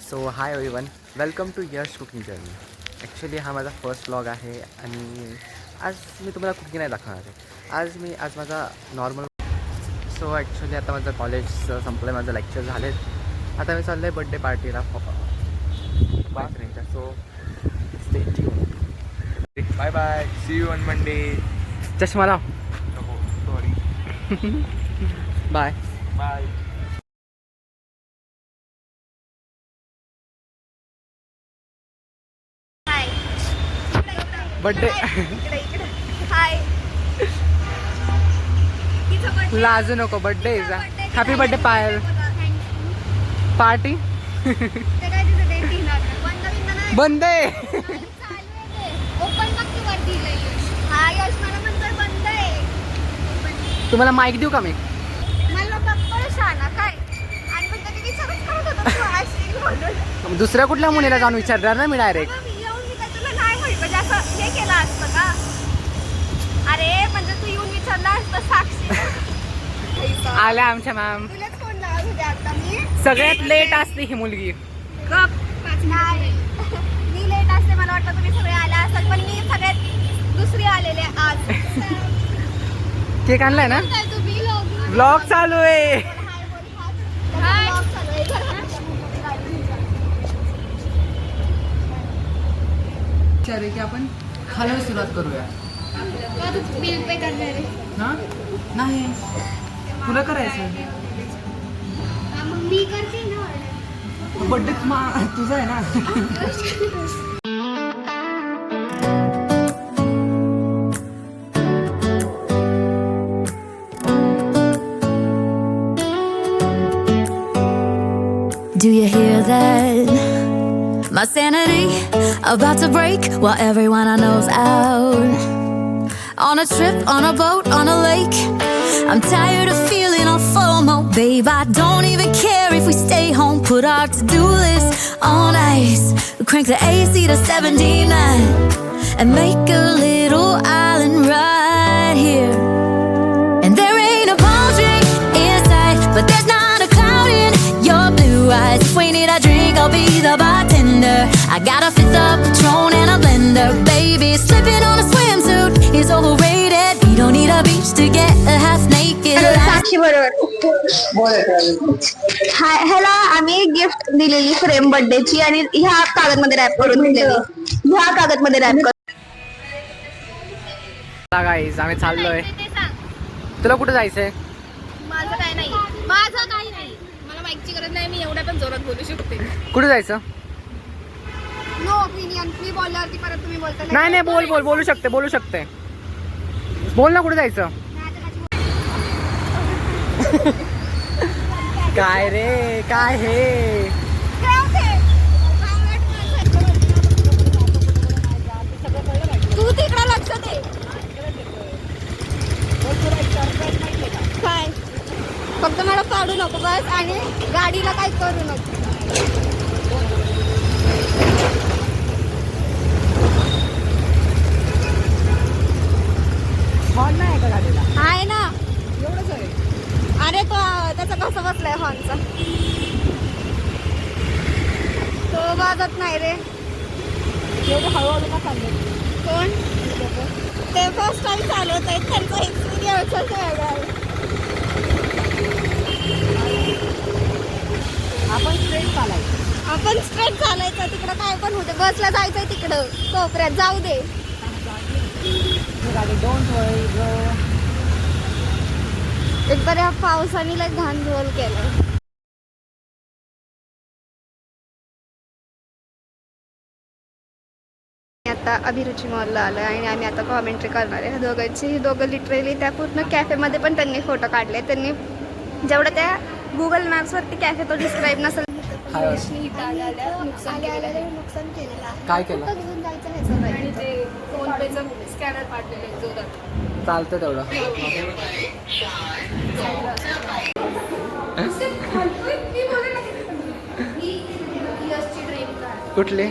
So hi everyone, welcome to Yash cooking journey. Actually हा माझा first vlog आहे आणि आज मी तुम्हाला कुकिंग नाही दाखवणार आहे. आज माझा नॉर्मल. सो ॲक्च्युली आता माझं कॉलेज संपलं आहे, माझं लेक्चर झालेत. आता मी चाललो आहे बड्डे पार्टीला मैत्रिणीच्या. So stay tuned. Bye bye, see you on Monday. चष्मा लाव. Sorry. Bye bye. Birthday. Hi. लाजू नको. Birthday is happy birthday Payal. Party बंद आहे. तुम्हाला माईक देऊ का मी? दुसऱ्या कुठल्या मुलीला जाऊन विचारणार ना मी डायरेक्ट. अरे म्हणजे तू येऊन विचारला असता साक्षी. आल्या आमच्या मॅम. तुलाच फोन लावत होते आता मी. सगळ्यात लेट असते ही मुलगी. नाही मी लेट असते. मला वाटतं तुम्ही सगळे आले असतात पण मी सगळ्यात दुसरी आलेले आज. केक आणलाय ना? ब्लॉग चालू आहे. विचार की आपण खायला सुरुवात करूया. बिल पे करणार आहे. ना नाही तुला करायचं. मग मी करते ना. बड्डे तुझा आहे ना. Do you hear that? My sanity about to break while everyone I know's out. On a trip, on a boat, on a lake. I'm tired of feeling all FOMO. Babe, I don't even care if we stay home. Put our to-do list on ice. Crank the AC to 79 and make a little island right here. And there ain't a palm tree in sight, but there's not a cloud in your blue eyes. If we need a drink, I'll be the bartender. I got a fifth of Patron and a blender. Baby, slipping on a swimsuit is overrated. We don't need a beach to get a half naked. साक्षी बरोबर. हाय, ह्याला आम्ही gift दिलेली frame बर्थडेची आणि ह्या कागदमध्ये rap करून दिलेली. ह्या कागदमध्ये rap करून. गाईज आम्ही चाललोय. तुला कुठे जायचंय? माझं काय नाही. माझं काही नाही. मला माईकची गरज नाही. मी एवढ्या पण जोरात बोलू शकते. कुठे जायचं? No opinion. मी बोलल्यावरती परत तुम्ही बोलता. नाही बोलू शकते. बोल ना, कुठे जायचं? काय रे काय हे? तू तिकडे लक्ष दे. काय फक्त मला काढू नको बस आणि गाडीला काही करू नको. हॉर्न नाही का गाडीला? आहे ना. एवढंच आहे. अरे तो त्याचा कसं बसलाय हॉर्नचा. तो वाजत नाही रे. एवढं हळूहळू का चाललंय? कोण? ते फर्स्ट टाइम चालवत आहेत. त्यांचा एक्सपिरियन्स वेगळा आहे. आपण स्ट्रेट चालायचं. तिकडं काय पण होते. बसला जायचंय तिकडं कोपऱ्यात. जाऊ दे. एक तर या पावसाने लय घाण झोल केलं. आता अभिरुची मॉलला आलं आणि आम्ही आता कॉमेंट्री करणार आहे दोघांची. ही दोघं लिटरली त्या पूर्ण कॅफेमध्ये पण त्यांनी फोटो काढले. त्यांनी जेवढं त्या गुगल मॅप्सवरती कॅफे तो डिस्क्राईब नसेल. नुकसान केलेलं आहे. काय केलं? घेऊन जायचं ह्याचं आणि ते फोन पेचं स्कॅनर पाडलेले जोरात. चालतं तेवढं. कुठली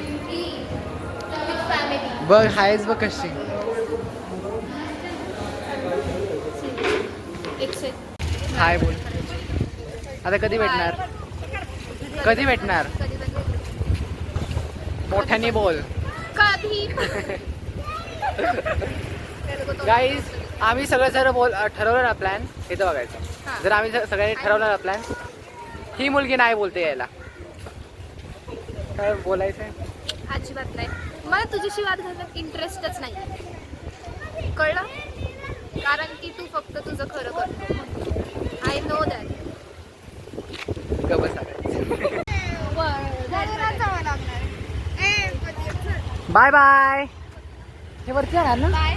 बघ? हायच बघ कशी. हाय बोल. आता कधी भेटणार? मोठ्याने बोल. कधी गाईज आम्ही सगळं ठरवलं ना प्लॅन, इथं बघायचं. हा. जर आम्ही सगळ्यांनी ठरवलं ना प्लॅन, ही मुलगी नाही बोलते यायला. काय बोलायचंय? अजिबात नाही. मला तुझ्याशी वाद घालण्यात इंटरेस्टच नाही, कळलं? कारण की तू फक्त तुझं खरं करतो. I know that. Bye bye. हे वरती येणार ना? बाय.